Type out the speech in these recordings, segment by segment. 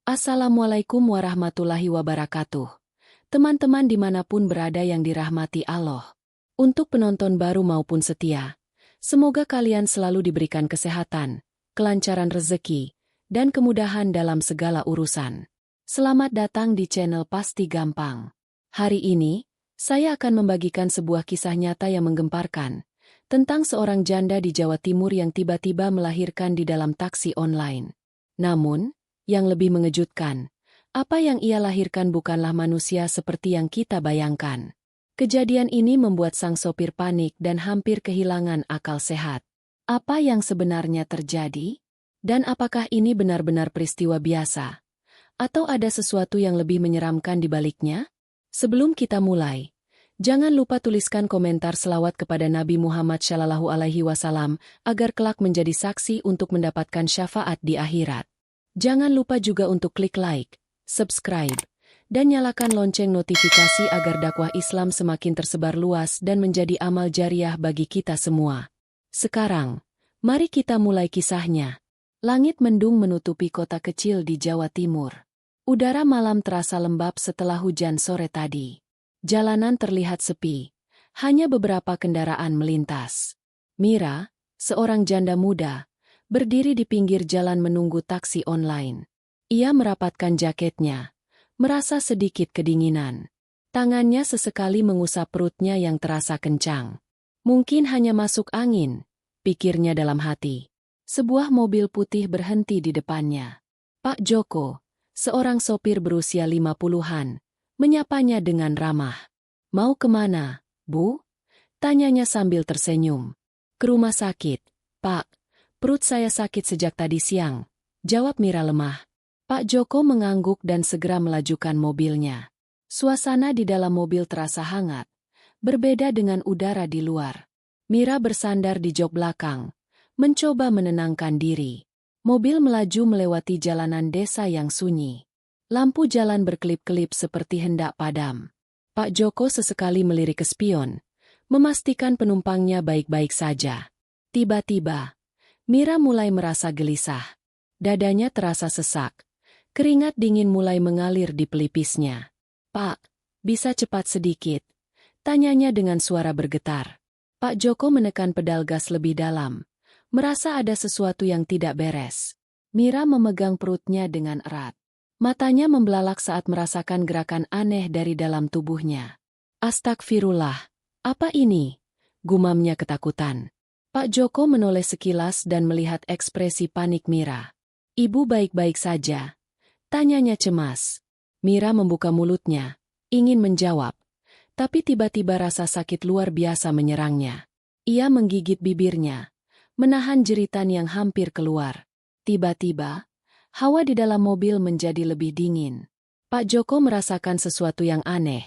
Assalamualaikum warahmatullahi wabarakatuh. Teman-teman dimanapun berada yang dirahmati Allah. Untuk penonton baru maupun setia, semoga kalian selalu diberikan kesehatan, kelancaran rezeki, dan kemudahan dalam segala urusan. Selamat datang di channel Pasti Gampang. Hari ini, saya akan membagikan sebuah kisah nyata yang menggemparkan, tentang seorang janda di Jawa Timur yang tiba-tiba melahirkan di dalam taksi online. Namun, yang lebih mengejutkan, apa yang ia lahirkan bukanlah manusia seperti yang kita bayangkan. Kejadian ini membuat sang sopir panik dan hampir kehilangan akal sehat. Apa yang sebenarnya terjadi? Dan apakah ini benar-benar peristiwa biasa? Atau ada sesuatu yang lebih menyeramkan di baliknya? Sebelum kita mulai, jangan lupa tuliskan komentar selawat kepada Nabi Muhammad SAW agar kelak menjadi saksi untuk mendapatkan syafaat di akhirat. Jangan lupa juga untuk klik like, subscribe, dan nyalakan lonceng notifikasi agar dakwah Islam semakin tersebar luas dan menjadi amal jariah bagi kita semua. Sekarang, mari kita mulai kisahnya. Langit mendung menutupi kota kecil di Jawa Timur. Udara malam terasa lembab setelah hujan sore tadi. Jalanan terlihat sepi, hanya beberapa kendaraan melintas. Mira, seorang janda muda, berdiri di pinggir jalan menunggu taksi online. Ia merapatkan jaketnya, merasa sedikit kedinginan. Tangannya sesekali mengusap perutnya yang terasa kencang. Mungkin hanya masuk angin, pikirnya dalam hati. Sebuah mobil putih berhenti di depannya. Pak Joko, seorang sopir berusia 50-an, menyapanya dengan ramah. "Mau kemana, Bu?" tanyanya sambil tersenyum. "Ke rumah sakit, Pak. Perut saya sakit sejak tadi siang," jawab Mira lemah. Pak Joko mengangguk dan segera melajukan mobilnya. Suasana di dalam mobil terasa hangat, berbeda dengan udara di luar. Mira bersandar di jok belakang, mencoba menenangkan diri. Mobil melaju melewati jalanan desa yang sunyi. Lampu jalan berkelip-kelip seperti hendak padam. Pak Joko sesekali melirik ke spion, memastikan penumpangnya baik-baik saja. Tiba-tiba, Mira mulai merasa gelisah. Dadanya terasa sesak. Keringat dingin mulai mengalir di pelipisnya. "Pak, bisa cepat sedikit?" tanyanya dengan suara bergetar. Pak Joko menekan pedal gas lebih dalam. Merasa ada sesuatu yang tidak beres. Mira memegang perutnya dengan erat. Matanya membelalak saat merasakan gerakan aneh dari dalam tubuhnya. "Astagfirullah, apa ini?" gumamnya ketakutan. Pak Joko menoleh sekilas dan melihat ekspresi panik Mira. "Ibu baik-baik saja?" tanyanya cemas. Mira membuka mulutnya, ingin menjawab. Tapi tiba-tiba rasa sakit luar biasa menyerangnya. Ia menggigit bibirnya, menahan jeritan yang hampir keluar. Tiba-tiba, hawa di dalam mobil menjadi lebih dingin. Pak Joko merasakan sesuatu yang aneh.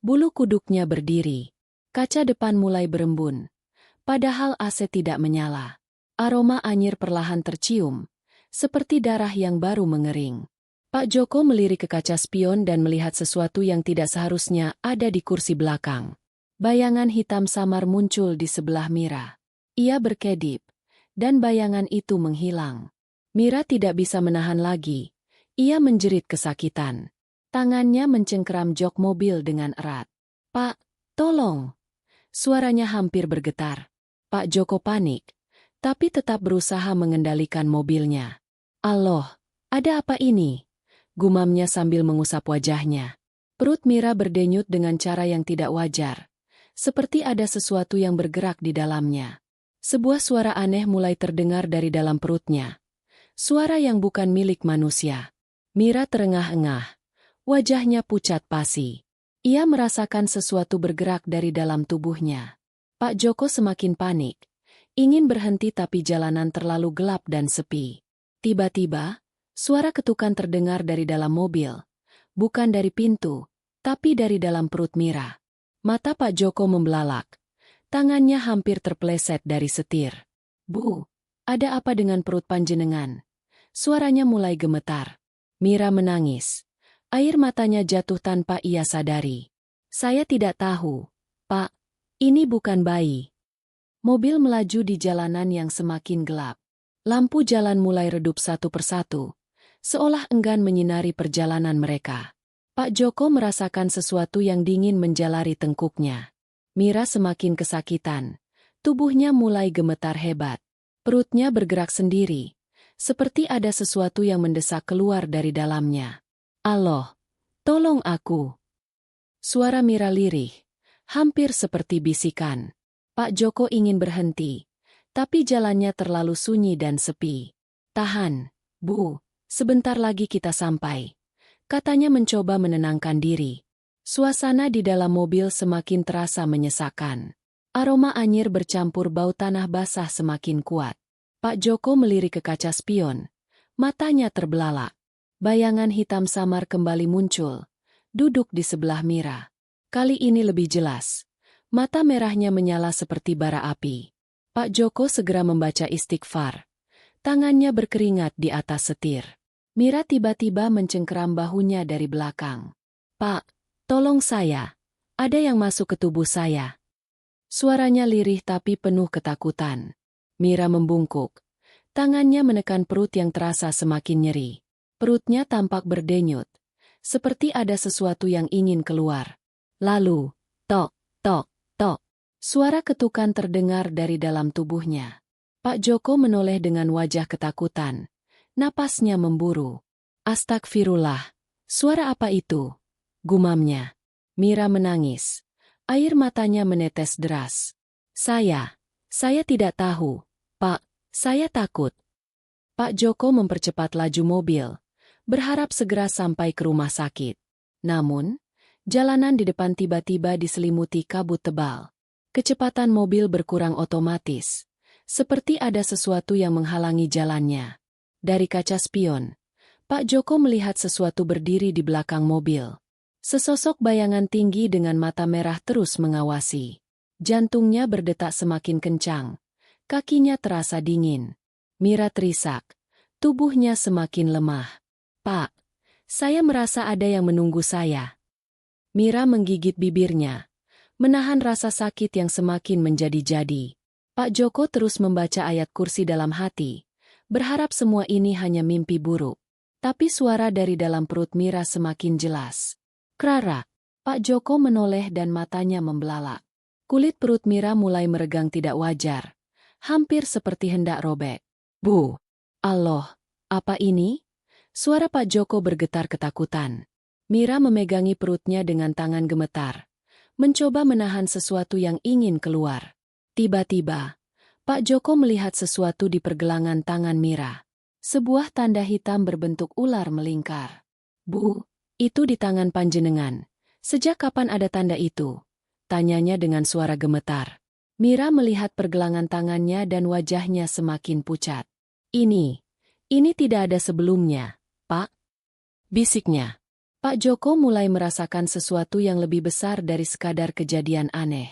Bulu kuduknya berdiri. Kaca depan mulai berembun. Padahal AC tidak menyala. Aroma anyir perlahan tercium, seperti darah yang baru mengering. Pak Joko melirik ke kaca spion dan melihat sesuatu yang tidak seharusnya ada di kursi belakang. Bayangan hitam samar muncul di sebelah Mira. Ia berkedip, dan bayangan itu menghilang. Mira tidak bisa menahan lagi. Ia menjerit kesakitan. Tangannya mencengkeram jok mobil dengan erat. "Pak, tolong!" Suaranya hampir bergetar. Pak Joko panik, tapi tetap berusaha mengendalikan mobilnya. "Allah, ada apa ini?" gumamnya sambil mengusap wajahnya. Perut Mira berdenyut dengan cara yang tidak wajar, seperti ada sesuatu yang bergerak di dalamnya. Sebuah suara aneh mulai terdengar dari dalam perutnya. Suara yang bukan milik manusia. Mira terengah-engah, wajahnya pucat pasi. Ia merasakan sesuatu bergerak dari dalam tubuhnya. Pak Joko semakin panik. Ingin berhenti tapi jalanan terlalu gelap dan sepi. Tiba-tiba, suara ketukan terdengar dari dalam mobil. Bukan dari pintu, tapi dari dalam perut Mira. Mata Pak Joko membelalak. Tangannya hampir terpeleset dari setir. "Bu, ada apa dengan perut panjenengan?" Suaranya mulai gemetar. Mira menangis. Air matanya jatuh tanpa ia sadari. "Saya tidak tahu, Pak. Ini bukan bayi." Mobil melaju di jalanan yang semakin gelap. Lampu jalan mulai redup satu persatu, seolah enggan menyinari perjalanan mereka. Pak Joko merasakan sesuatu yang dingin menjalari tengkuknya. Mira semakin kesakitan. Tubuhnya mulai gemetar hebat. Perutnya bergerak sendiri, seperti ada sesuatu yang mendesak keluar dari dalamnya. "Allah, tolong aku." Suara Mira lirih, hampir seperti bisikan. Pak Joko ingin berhenti, tapi jalannya terlalu sunyi dan sepi. "Tahan, Bu, sebentar lagi kita sampai," katanya mencoba menenangkan diri. Suasana di dalam mobil semakin terasa menyesakan. Aroma anyir bercampur bau tanah basah semakin kuat. Pak Joko melirik ke kaca spion. Matanya terbelalak. Bayangan hitam samar kembali muncul, duduk di sebelah Mira. Kali ini lebih jelas. Mata merahnya menyala seperti bara api. Pak Joko segera membaca istighfar. Tangannya berkeringat di atas setir. Mira tiba-tiba mencengkeram bahunya dari belakang. "Pak, tolong saya. Ada yang masuk ke tubuh saya." Suaranya lirih tapi penuh ketakutan. Mira membungkuk. Tangannya menekan perut yang terasa semakin nyeri. Perutnya tampak berdenyut, seperti ada sesuatu yang ingin keluar. Lalu, tok, tok, tok. Suara ketukan terdengar dari dalam tubuhnya. Pak Joko menoleh dengan wajah ketakutan. Napasnya memburu. "Astagfirullah. Suara apa itu?" gumamnya. Mira menangis. Air matanya menetes deras. Saya tidak tahu, Pak. Saya takut." Pak Joko mempercepat laju mobil, berharap segera sampai ke rumah sakit. Namun, jalanan di depan tiba-tiba diselimuti kabut tebal. Kecepatan mobil berkurang otomatis, seperti ada sesuatu yang menghalangi jalannya. Dari kaca spion, Pak Joko melihat sesuatu berdiri di belakang mobil. Sesosok bayangan tinggi dengan mata merah terus mengawasi. Jantungnya berdetak semakin kencang. Kakinya terasa dingin. Mira terisak. Tubuhnya semakin lemah. "Pak, saya merasa ada yang menunggu saya." Mira menggigit bibirnya, menahan rasa sakit yang semakin menjadi-jadi. Pak Joko terus membaca ayat kursi dalam hati, berharap semua ini hanya mimpi buruk. Tapi suara dari dalam perut Mira semakin jelas. "Clara." Pak Joko menoleh dan matanya membelalak. Kulit perut Mira mulai meregang tidak wajar, hampir seperti hendak robek. "Bu, Allah, apa ini?" Suara Pak Joko bergetar ketakutan. Mira memegangi perutnya dengan tangan gemetar, mencoba menahan sesuatu yang ingin keluar. Tiba-tiba, Pak Joko melihat sesuatu di pergelangan tangan Mira. Sebuah tanda hitam berbentuk ular melingkar. "Bu, itu di tangan panjenengan. Sejak kapan ada tanda itu?" tanyanya dengan suara gemetar. Mira melihat pergelangan tangannya dan wajahnya semakin pucat. Ini tidak ada sebelumnya, Pak," bisiknya. Pak Joko mulai merasakan sesuatu yang lebih besar dari sekadar kejadian aneh.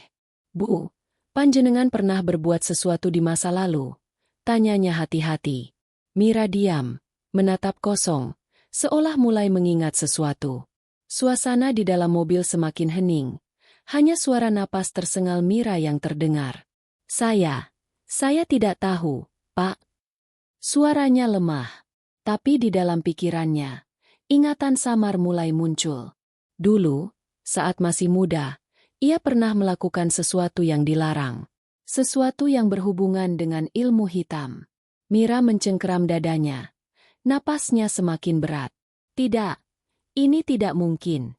"Bu, panjenengan pernah berbuat sesuatu di masa lalu?" tanyanya hati-hati. Mira diam, menatap kosong, seolah mulai mengingat sesuatu. Suasana di dalam mobil semakin hening. Hanya suara napas tersengal Mira yang terdengar. Saya tidak tahu, Pak." Suaranya lemah, tapi di dalam pikirannya, ingatan samar mulai muncul. Dulu, saat masih muda, ia pernah melakukan sesuatu yang dilarang. Sesuatu yang berhubungan dengan ilmu hitam. Mira mencengkeram dadanya. Napasnya semakin berat. "Tidak, ini tidak mungkin,"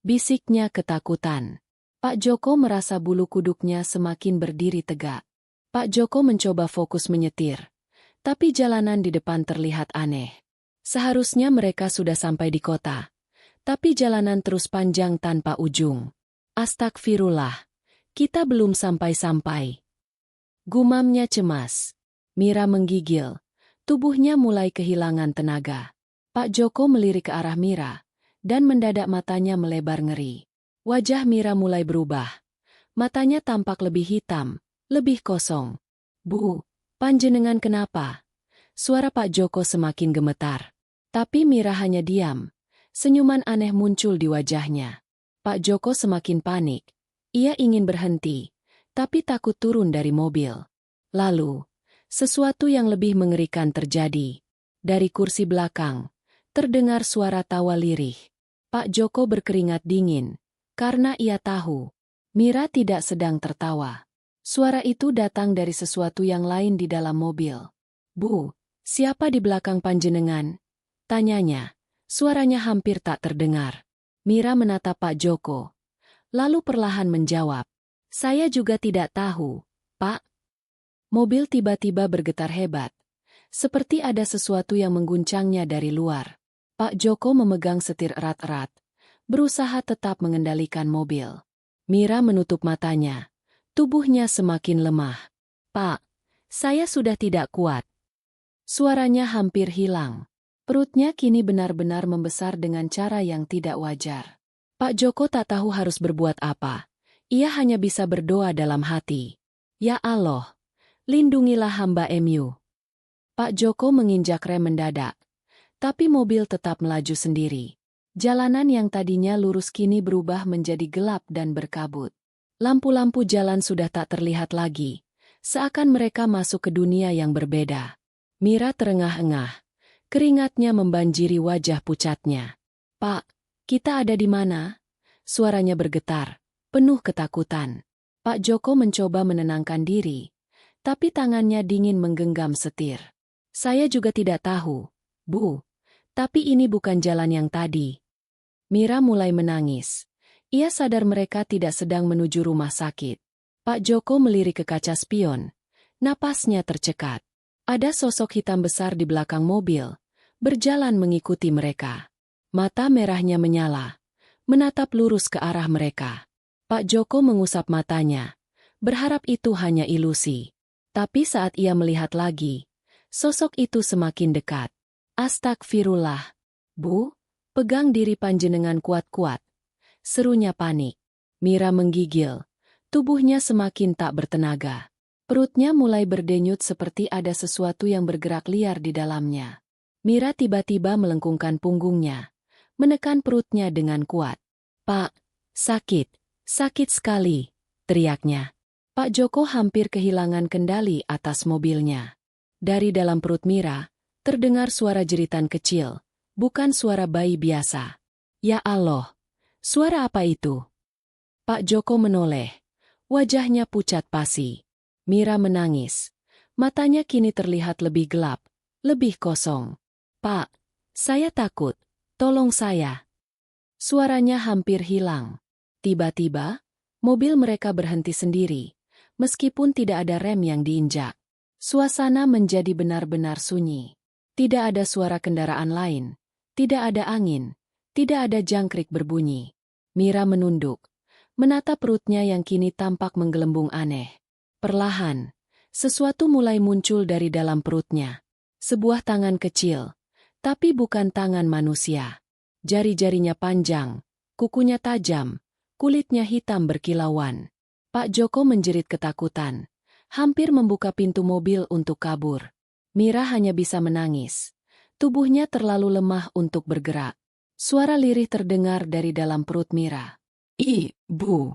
bisiknya ketakutan. Pak Joko merasa bulu kuduknya semakin berdiri tegak. Pak Joko mencoba fokus menyetir, tapi jalanan di depan terlihat aneh. Seharusnya mereka sudah sampai di kota, tapi jalanan terus panjang tanpa ujung. "Astagfirullah, kita belum sampai-sampai," gumamnya cemas. Mira menggigil, tubuhnya mulai kehilangan tenaga. Pak Joko melirik ke arah Mira, dan mendadak matanya melebar ngeri. Wajah Mira mulai berubah. Matanya tampak lebih hitam, lebih kosong. "Bu, panjenengan kenapa?" Suara Pak Joko semakin gemetar. Tapi Mira hanya diam. Senyuman aneh muncul di wajahnya. Pak Joko semakin panik. Ia ingin berhenti, tapi takut turun dari mobil. Lalu, sesuatu yang lebih mengerikan terjadi. Dari kursi belakang, terdengar suara tawa lirih. Pak Joko berkeringat dingin, karena ia tahu Mira tidak sedang tertawa. Suara itu datang dari sesuatu yang lain di dalam mobil. "Bu, siapa di belakang panjenengan?" tanyanya. Suaranya hampir tak terdengar. Mira menatap Pak Joko, lalu perlahan menjawab, "Saya juga tidak tahu, Pak." Mobil tiba-tiba bergetar hebat, seperti ada sesuatu yang mengguncangnya dari luar. Pak Joko memegang setir erat-erat, berusaha tetap mengendalikan mobil. Mira menutup matanya, tubuhnya semakin lemah. "Pak, saya sudah tidak kuat." Suaranya hampir hilang. Perutnya kini benar-benar membesar dengan cara yang tidak wajar. Pak Joko tak tahu harus berbuat apa. Ia hanya bisa berdoa dalam hati. "Ya Allah, lindungilah hamba MU." Pak Joko menginjak rem mendadak, tapi mobil tetap melaju sendiri. Jalanan yang tadinya lurus kini berubah menjadi gelap dan berkabut. Lampu-lampu jalan sudah tak terlihat lagi, seakan mereka masuk ke dunia yang berbeda. Mira terengah-engah, keringatnya membanjiri wajah pucatnya. "Pak, kita ada di mana?" Suaranya bergetar, penuh ketakutan. Pak Joko mencoba menenangkan diri, tapi tangannya dingin menggenggam setir. "Saya juga tidak tahu, Bu. Tapi ini bukan jalan yang tadi." Mira mulai menangis. Ia sadar mereka tidak sedang menuju rumah sakit. Pak Joko melirik ke kaca spion. Napasnya tercekat. Ada sosok hitam besar di belakang mobil, berjalan mengikuti mereka. Mata merahnya menyala, menatap lurus ke arah mereka. Pak Joko mengusap matanya, berharap itu hanya ilusi. Tapi saat ia melihat lagi, sosok itu semakin dekat. "Astagfirullah. Bu, pegang diri panjenengan kuat-kuat," serunya panik. Mira menggigil, tubuhnya semakin tak bertenaga. Perutnya mulai berdenyut seperti ada sesuatu yang bergerak liar di dalamnya. Mira tiba-tiba melengkungkan punggungnya, menekan perutnya dengan kuat. "Pak, sakit, sakit sekali," teriaknya. Pak Joko hampir kehilangan kendali atas mobilnya. Dari dalam perut Mira, terdengar suara jeritan kecil, bukan suara bayi biasa. "Ya Allah, suara apa itu?" Pak Joko menoleh, wajahnya pucat pasi. Mira menangis, matanya kini terlihat lebih gelap, lebih kosong. "Pak, saya takut, tolong saya." Suaranya hampir hilang. Tiba-tiba, mobil mereka berhenti sendiri, meskipun tidak ada rem yang diinjak. Suasana menjadi benar-benar sunyi. Tidak ada suara kendaraan lain, tidak ada angin, tidak ada jangkrik berbunyi. Mira menunduk, menatap perutnya yang kini tampak menggelembung aneh. Perlahan, sesuatu mulai muncul dari dalam perutnya. Sebuah tangan kecil, tapi bukan tangan manusia. Jari-jarinya panjang, kukunya tajam, kulitnya hitam berkilauan. Pak Joko menjerit ketakutan, hampir membuka pintu mobil untuk kabur. Mira hanya bisa menangis. Tubuhnya terlalu lemah untuk bergerak. Suara lirih terdengar dari dalam perut Mira. "Ibu."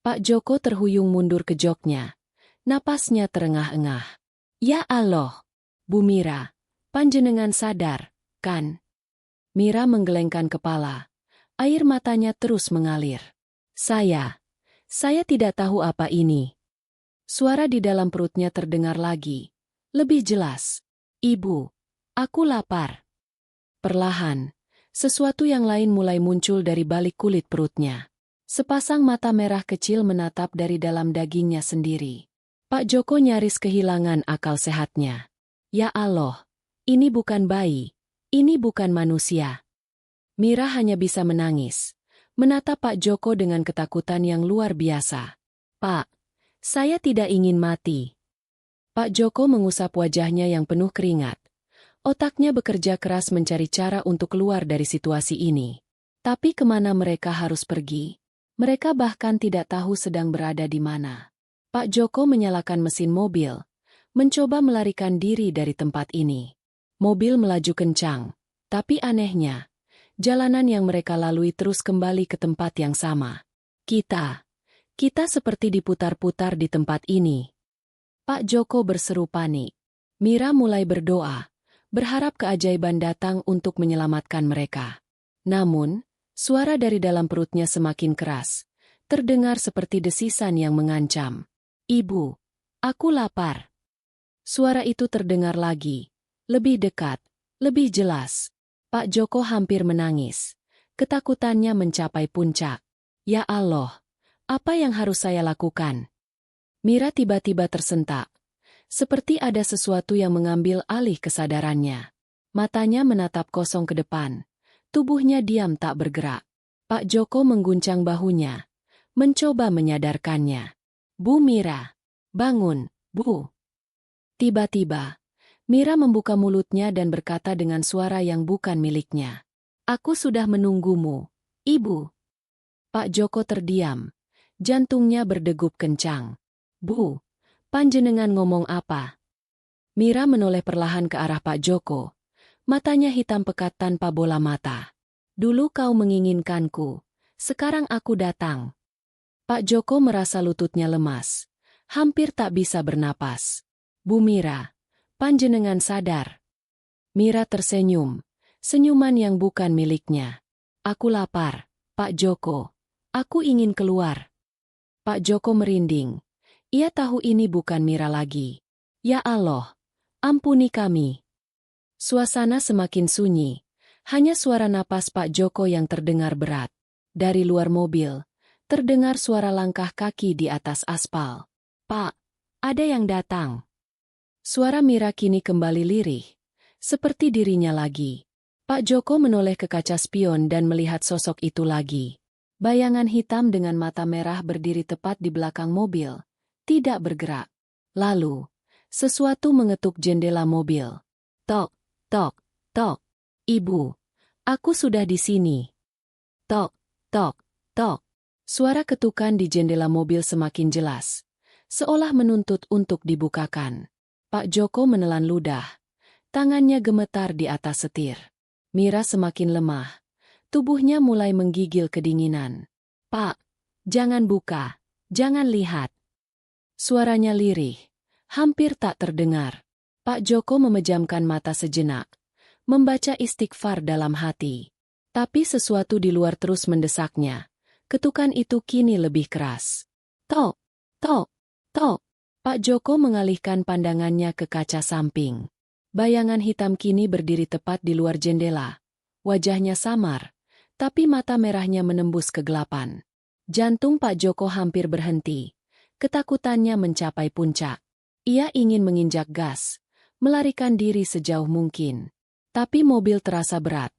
Pak Joko terhuyung mundur ke joknya. Napasnya terengah-engah. "Ya Allah, Bu Mira, panjenengan sadar, kan?" Mira menggelengkan kepala. Air matanya terus mengalir. Saya tidak tahu apa ini." Suara di dalam perutnya terdengar lagi. Lebih jelas. "Ibu, aku lapar." Perlahan, sesuatu yang lain mulai muncul dari balik kulit perutnya. Sepasang mata merah kecil menatap dari dalam dagingnya sendiri. Pak Joko nyaris kehilangan akal sehatnya. "Ya Allah, ini bukan bayi, ini bukan manusia." Mira hanya bisa menangis, menatap Pak Joko dengan ketakutan yang luar biasa. "Pak, saya tidak ingin mati." Pak Joko mengusap wajahnya yang penuh keringat. Otaknya bekerja keras mencari cara untuk keluar dari situasi ini. Tapi kemana mereka harus pergi? Mereka bahkan tidak tahu sedang berada di mana. Pak Joko menyalakan mesin mobil, mencoba melarikan diri dari tempat ini. Mobil melaju kencang, tapi anehnya, jalanan yang mereka lalui terus kembali ke tempat yang sama. Kita seperti diputar-putar di tempat ini." Pak Joko berseru panik. Mira mulai berdoa, berharap keajaiban datang untuk menyelamatkan mereka. Namun, suara dari dalam perutnya semakin keras, terdengar seperti desisan yang mengancam. "Ibu, aku lapar." Suara itu terdengar lagi, lebih dekat, lebih jelas. Pak Joko hampir menangis. Ketakutannya mencapai puncak. "Ya Allah, apa yang harus saya lakukan?" Mira tiba-tiba tersentak. Seperti ada sesuatu yang mengambil alih kesadarannya. Matanya menatap kosong ke depan. Tubuhnya diam tak bergerak. Pak Joko mengguncang bahunya, mencoba menyadarkannya. "Bu Mira, bangun, Bu." Tiba-tiba, Mira membuka mulutnya dan berkata dengan suara yang bukan miliknya. "Aku sudah menunggumu, Ibu." Pak Joko terdiam. Jantungnya berdegup kencang. "Bu, panjenengan ngomong apa?" Mira menoleh perlahan ke arah Pak Joko. Matanya hitam pekat tanpa bola mata. "Dulu kau menginginkanku, sekarang aku datang." Pak Joko merasa lututnya lemas. Hampir tak bisa bernapas. "Bu Mira, panjenengan sadar?" Mira tersenyum. Senyuman yang bukan miliknya. "Aku lapar, Pak Joko. Aku ingin keluar." Pak Joko merinding. Ia tahu ini bukan Mira lagi. "Ya Allah, ampuni kami." Suasana semakin sunyi. Hanya suara napas Pak Joko yang terdengar berat. Dari luar mobil, terdengar suara langkah kaki di atas aspal. "Pak, ada yang datang." Suara Mira kini kembali lirih. Seperti dirinya lagi. Pak Joko menoleh ke kaca spion dan melihat sosok itu lagi. Bayangan hitam dengan mata merah berdiri tepat di belakang mobil. Tidak bergerak. Lalu, sesuatu mengetuk jendela mobil. "Tok, tok, tok. Ibu, aku sudah di sini." Tok, tok, tok. Suara ketukan di jendela mobil semakin jelas. Seolah menuntut untuk dibukakan. Pak Joko menelan ludah. Tangannya gemetar di atas setir. Mira semakin lemah. Tubuhnya mulai menggigil kedinginan. "Pak, jangan buka, jangan lihat." Suaranya lirih, hampir tak terdengar. Pak Joko memejamkan mata sejenak, membaca istighfar dalam hati. Tapi sesuatu di luar terus mendesaknya. Ketukan itu kini lebih keras. "Tok, tok, tok." Pak Joko mengalihkan pandangannya ke kaca samping. Bayangan hitam kini berdiri tepat di luar jendela. Wajahnya samar, tapi mata merahnya menembus kegelapan. Jantung Pak Joko hampir berhenti. Ketakutannya mencapai puncak. Ia ingin menginjak gas, melarikan diri sejauh mungkin. Tapi mobil terasa berat.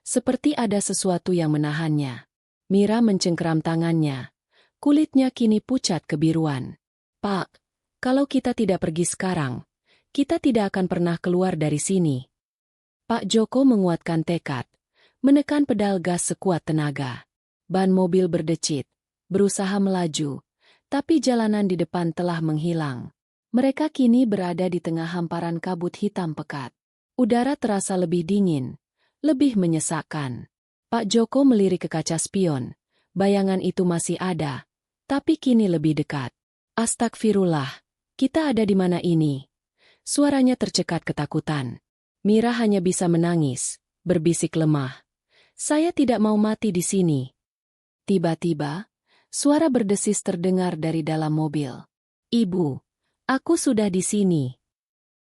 Seperti ada sesuatu yang menahannya. Mira mencengkeram tangannya. Kulitnya kini pucat kebiruan. "Pak, kalau kita tidak pergi sekarang, kita tidak akan pernah keluar dari sini." Pak Joko menguatkan tekad, menekan pedal gas sekuat tenaga. Ban mobil berdecit, berusaha melaju, tapi jalanan di depan telah menghilang. Mereka kini berada di tengah hamparan kabut hitam pekat. Udara terasa lebih dingin, lebih menyesakkan. Pak Joko melirik ke kaca spion. Bayangan itu masih ada, tapi kini lebih dekat. "Astagfirullah, kita ada di mana ini?" Suaranya tercekat ketakutan. Mira hanya bisa menangis, berbisik lemah. "Saya tidak mau mati di sini." Tiba-tiba, suara berdesis terdengar dari dalam mobil. "Ibu, aku sudah di sini."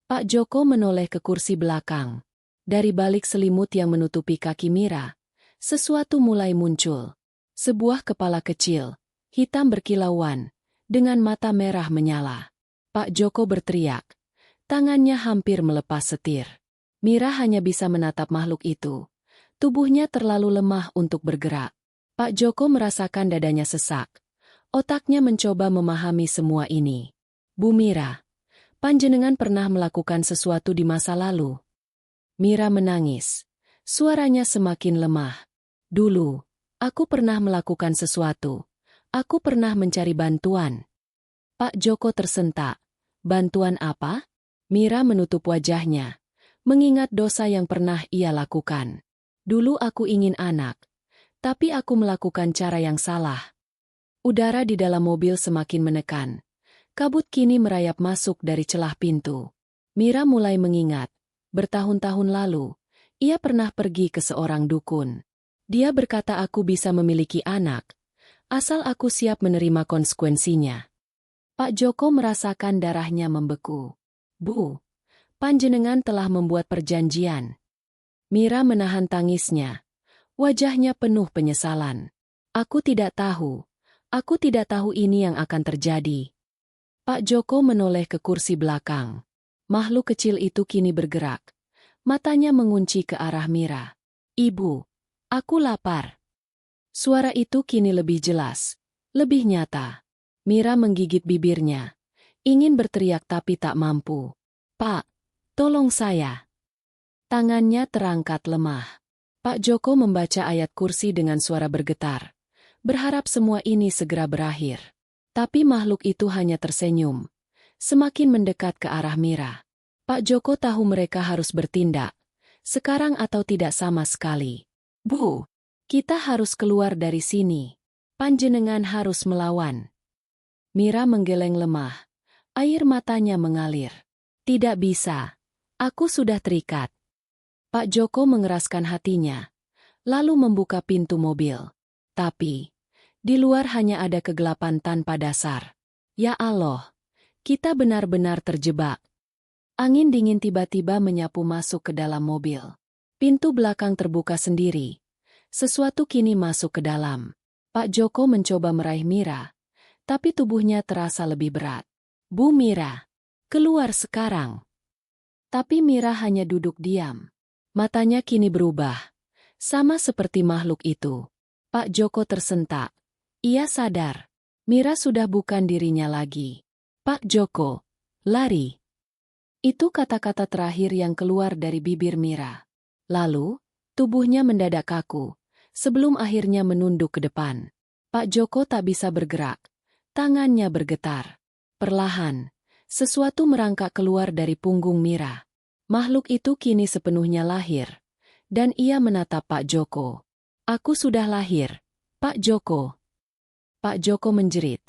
Pak Joko menoleh ke kursi belakang. Dari balik selimut yang menutupi kaki Mira, sesuatu mulai muncul. Sebuah kepala kecil, hitam berkilauan, dengan mata merah menyala. Pak Joko berteriak. Tangannya hampir melepas setir. Mira hanya bisa menatap makhluk itu. Tubuhnya terlalu lemah untuk bergerak. Pak Joko merasakan dadanya sesak. Otaknya mencoba memahami semua ini. "Bu Mira, panjenengan pernah melakukan sesuatu di masa lalu?" Mira menangis. Suaranya semakin lemah. "Dulu, aku pernah melakukan sesuatu. Aku pernah mencari bantuan." Pak Joko tersentak. "Bantuan apa?" Mira menutup wajahnya, mengingat dosa yang pernah ia lakukan. "Dulu aku ingin anak, tapi aku melakukan cara yang salah." Udara di dalam mobil semakin menekan. Kabut kini merayap masuk dari celah pintu. Mira mulai mengingat. Bertahun-tahun lalu, ia pernah pergi ke seorang dukun. Dia berkata aku bisa memiliki anak, asal aku siap menerima konsekuensinya. Pak Joko merasakan darahnya membeku. Bu, panjenengan telah membuat perjanjian. Mira menahan tangisnya. Wajahnya penuh penyesalan. Aku tidak tahu ini yang akan terjadi. Pak Joko menoleh ke kursi belakang. Makhluk kecil itu kini bergerak. Matanya mengunci ke arah Mira. Ibu, aku lapar. Suara itu kini lebih jelas, lebih nyata. Mira menggigit bibirnya. Ingin berteriak tapi tak mampu. Pak, tolong saya. Tangannya terangkat lemah. Pak Joko membaca ayat kursi dengan suara bergetar. Berharap semua ini segera berakhir. Tapi makhluk itu hanya tersenyum. Semakin mendekat ke arah Mira. Pak Joko tahu mereka harus bertindak. Sekarang atau tidak sama sekali. Bu, kita harus keluar dari sini. Panjenengan harus melawan. Mira menggeleng lemah. Air matanya mengalir. Tidak bisa. Aku sudah terikat. Pak Joko mengeraskan hatinya. Lalu membuka pintu mobil. Tapi, di luar hanya ada kegelapan tanpa dasar. Ya Allah, kita benar-benar terjebak. Angin dingin tiba-tiba menyapu masuk ke dalam mobil. Pintu belakang terbuka sendiri. Sesuatu kini masuk ke dalam. Pak Joko mencoba meraih Mira, tapi tubuhnya terasa lebih berat. Bu Mira, keluar sekarang. Tapi Mira hanya duduk diam. Matanya kini berubah. Sama seperti makhluk itu. Pak Joko tersentak. Ia sadar. Mira sudah bukan dirinya lagi. Pak Joko, lari. Itu kata-kata terakhir yang keluar dari bibir Mira. Lalu, tubuhnya mendadak kaku, sebelum akhirnya menunduk ke depan. Pak Joko tak bisa bergerak. Tangannya bergetar. Perlahan, sesuatu merangkak keluar dari punggung Mira. Makhluk itu kini sepenuhnya lahir. Dan ia menatap Pak Joko. Aku sudah lahir, Pak Joko. Pak Joko menjerit.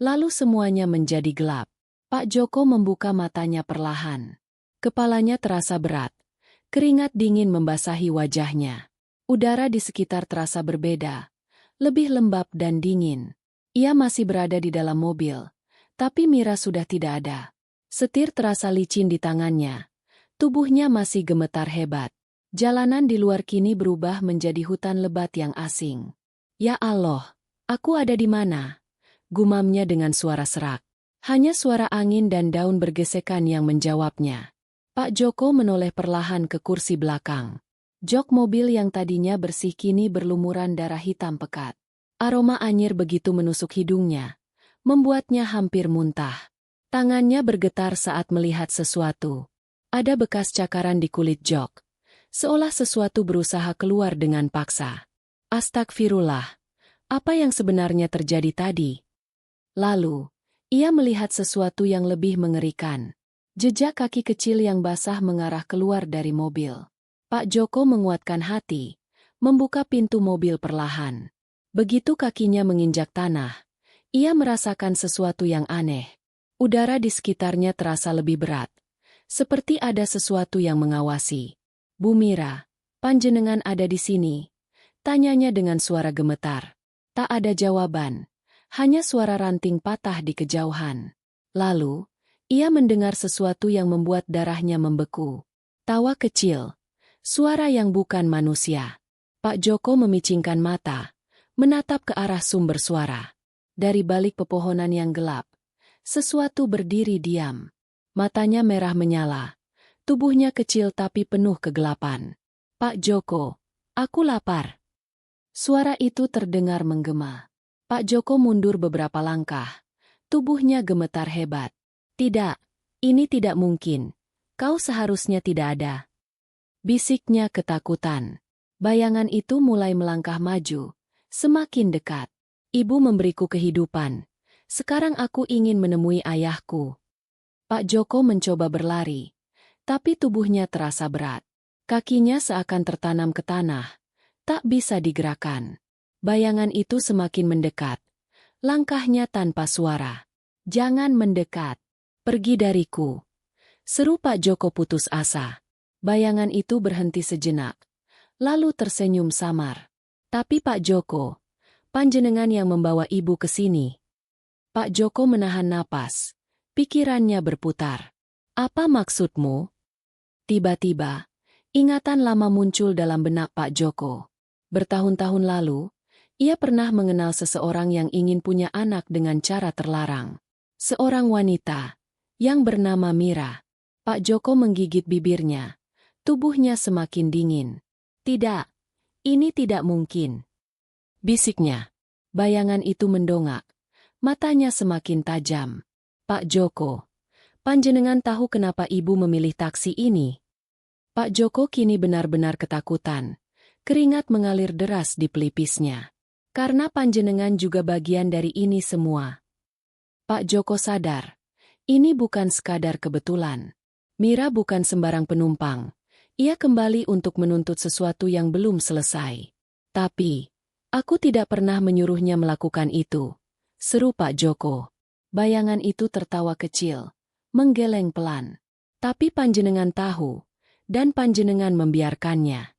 Lalu semuanya menjadi gelap. Pak Joko membuka matanya perlahan. Kepalanya terasa berat. Keringat dingin membasahi wajahnya. Udara di sekitar terasa berbeda. Lebih lembab dan dingin. Ia masih berada di dalam mobil. Tapi Mira sudah tidak ada. Setir terasa licin di tangannya. Tubuhnya masih gemetar hebat. Jalanan di luar kini berubah menjadi hutan lebat yang asing. Ya Allah, aku ada di mana? Gumamnya dengan suara serak. Hanya suara angin dan daun bergesekan yang menjawabnya. Pak Joko menoleh perlahan ke kursi belakang. Jok mobil yang tadinya bersih kini berlumuran darah hitam pekat. Aroma anyir begitu menusuk hidungnya, membuatnya hampir muntah. Tangannya bergetar saat melihat sesuatu. Ada bekas cakaran di kulit jok. Seolah sesuatu berusaha keluar dengan paksa. Astagfirullah. Apa yang sebenarnya terjadi tadi? Lalu, ia melihat sesuatu yang lebih mengerikan. Jejak kaki kecil yang basah mengarah keluar dari mobil. Pak Joko menguatkan hati, membuka pintu mobil perlahan. Begitu kakinya menginjak tanah, ia merasakan sesuatu yang aneh. Udara di sekitarnya terasa lebih berat. Seperti ada sesuatu yang mengawasi. Bu Mira, panjenengan ada di sini? Tanyanya dengan suara gemetar. Tak ada jawaban. Hanya suara ranting patah di kejauhan. Lalu, ia mendengar sesuatu yang membuat darahnya membeku. Tawa kecil. Suara yang bukan manusia. Pak Joko memicingkan mata, menatap ke arah sumber suara. Dari balik pepohonan yang gelap, sesuatu berdiri diam. Matanya merah menyala. Tubuhnya kecil tapi penuh kegelapan. Pak Joko, aku lapar. Suara itu terdengar menggema. Pak Joko mundur beberapa langkah. Tubuhnya gemetar hebat. Tidak, ini tidak mungkin. Kau seharusnya tidak ada. Bisiknya ketakutan. Bayangan itu mulai melangkah maju. Semakin dekat. Ibu memberiku kehidupan. Sekarang aku ingin menemui ayahku. Pak Joko mencoba berlari. Tapi tubuhnya terasa berat. Kakinya seakan tertanam ke tanah. Tak bisa digerakkan. Bayangan itu semakin mendekat. Langkahnya tanpa suara. Jangan mendekat. Pergi dariku. Seru Pak Joko putus asa. Bayangan itu berhenti sejenak, lalu tersenyum samar. Tapi Pak Joko, panjenengan yang membawa ibu ke sini. Pak Joko menahan napas. Pikirannya berputar. Apa maksudmu? Tiba-tiba, ingatan lama muncul dalam benak Pak Joko. Bertahun-tahun lalu, ia pernah mengenal seseorang yang ingin punya anak dengan cara terlarang. Seorang wanita yang bernama Mira. Pak Joko menggigit bibirnya. Tubuhnya semakin dingin. Tidak, ini tidak mungkin. Bisiknya. Bayangan itu mendongak. Matanya semakin tajam. Pak Joko, panjenengan tahu kenapa ibu memilih taksi ini? Pak Joko kini benar-benar ketakutan. Keringat mengalir deras di pelipisnya. Karena panjenengan juga bagian dari ini semua. Pak Joko sadar, ini bukan sekadar kebetulan. Mira bukan sembarang penumpang. Ia kembali untuk menuntut sesuatu yang belum selesai. Tapi, aku tidak pernah menyuruhnya melakukan itu, seru Pak Joko. Bayangan itu tertawa kecil, menggeleng pelan. Tapi panjenengan tahu, dan panjenengan membiarkannya.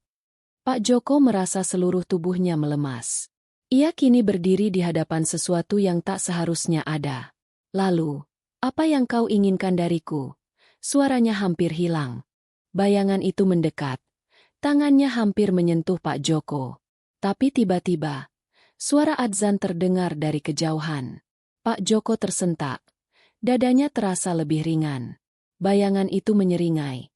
Pak Joko merasa seluruh tubuhnya melemas. Ia kini berdiri di hadapan sesuatu yang tak seharusnya ada. Lalu, apa yang kau inginkan dariku? Suaranya hampir hilang. Bayangan itu mendekat. Tangannya hampir menyentuh Pak Joko. Tapi tiba-tiba, suara adzan terdengar dari kejauhan. Pak Joko tersentak. Dadanya terasa lebih ringan. Bayangan itu menyeringai.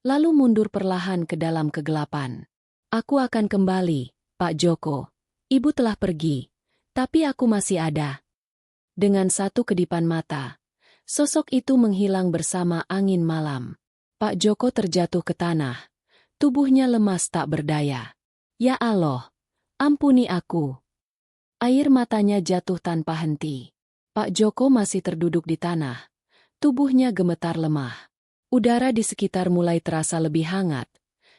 Lalu mundur perlahan ke dalam kegelapan. Aku akan kembali, Pak Joko. Ibu telah pergi. Tapi aku masih ada. Dengan satu kedipan mata, sosok itu menghilang bersama angin malam. Pak Joko terjatuh ke tanah. Tubuhnya lemas tak berdaya. Ya Allah, ampuni aku. Air matanya jatuh tanpa henti. Pak Joko masih terduduk di tanah. Tubuhnya gemetar lemah. Udara di sekitar mulai terasa lebih hangat.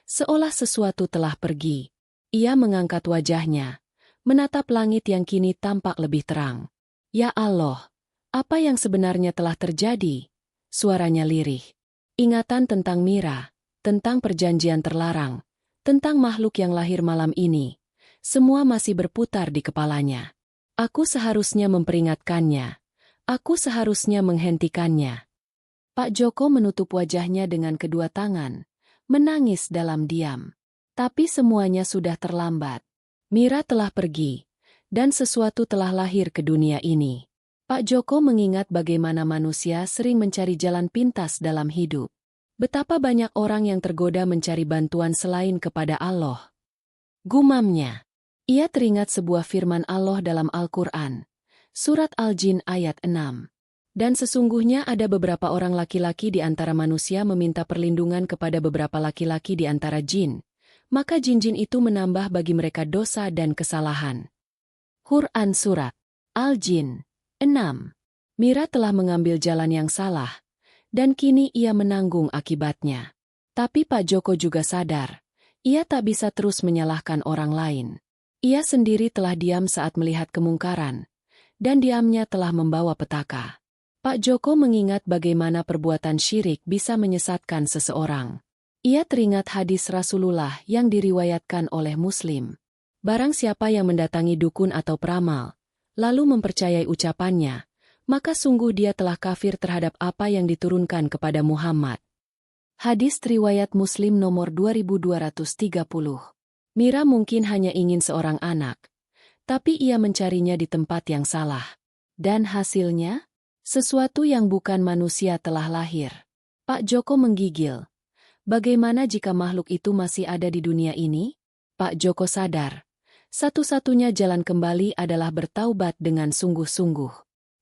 Seolah sesuatu telah pergi. Ia mengangkat wajahnya, menatap langit yang kini tampak lebih terang. Ya Allah, apa yang sebenarnya telah terjadi? Suaranya lirih. Ingatan tentang Mira, tentang perjanjian terlarang, tentang makhluk yang lahir malam ini, semua masih berputar di kepalanya. Aku seharusnya memperingatkannya. Aku seharusnya menghentikannya. Pak Joko menutup wajahnya dengan kedua tangan, menangis dalam diam. Tapi semuanya sudah terlambat. Mira telah pergi, dan sesuatu telah lahir ke dunia ini. Pak Joko mengingat bagaimana manusia sering mencari jalan pintas dalam hidup. Betapa banyak orang yang tergoda mencari bantuan selain kepada Allah. Gumamnya. Ia teringat sebuah firman Allah dalam Al-Quran, Surat Al-Jin ayat 6. Dan sesungguhnya ada beberapa orang laki-laki di antara manusia meminta perlindungan kepada beberapa laki-laki di antara jin, maka jin-jin itu menambah bagi mereka dosa dan kesalahan. Quran Surat Al-Jin 6. Mira telah mengambil jalan yang salah, dan kini ia menanggung akibatnya. Tapi Pak Joko juga sadar, ia tak bisa terus menyalahkan orang lain. Ia sendiri telah diam saat melihat kemungkaran, dan diamnya telah membawa petaka. Pak Joko mengingat bagaimana perbuatan syirik bisa menyesatkan seseorang. Ia teringat hadis Rasulullah yang diriwayatkan oleh Muslim. Barang siapa yang mendatangi dukun atau peramal, lalu mempercayai ucapannya, maka sungguh dia telah kafir terhadap apa yang diturunkan kepada Muhammad. Hadis riwayat Muslim nomor 2230. Mira mungkin hanya ingin seorang anak, tapi ia mencarinya di tempat yang salah. Dan hasilnya? Sesuatu yang bukan manusia telah lahir. Pak Joko menggigil. Bagaimana jika makhluk itu masih ada di dunia ini? Pak Joko sadar. Satu-satunya jalan kembali adalah bertaubat dengan sungguh-sungguh.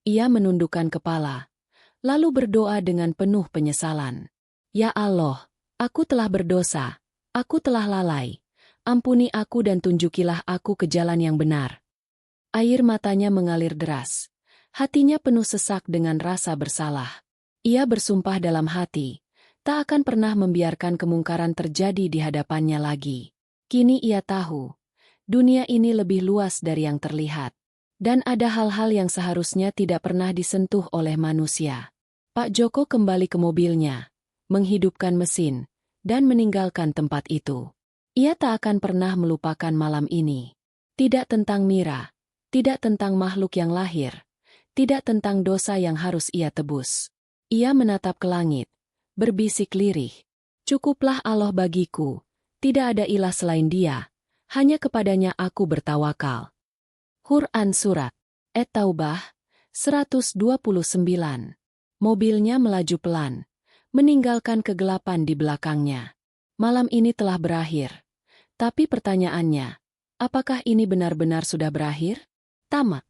Ia menundukkan kepala, lalu berdoa dengan penuh penyesalan. Ya Allah, aku telah berdosa, aku telah lalai. Ampuni aku dan tunjukilah aku ke jalan yang benar. Air matanya mengalir deras. Hatinya penuh sesak dengan rasa bersalah. Ia bersumpah dalam hati, tak akan pernah membiarkan kemungkaran terjadi di hadapannya lagi. Kini ia tahu, dunia ini lebih luas dari yang terlihat. Dan ada hal-hal yang seharusnya tidak pernah disentuh oleh manusia. Pak Joko kembali ke mobilnya, menghidupkan mesin, dan meninggalkan tempat itu. Ia tak akan pernah melupakan malam ini. Tidak tentang Mira, tidak tentang makhluk yang lahir, tidak tentang dosa yang harus ia tebus. Ia menatap ke langit, berbisik lirih. Cukuplah Allah bagiku, tidak ada ilah selain Dia, hanya kepadanya aku bertawakal. Quran Surat At-Taubah 129. Mobilnya melaju pelan, meninggalkan kegelapan di belakangnya. Malam ini telah berakhir. Tapi pertanyaannya, apakah ini benar-benar sudah berakhir? Tamat.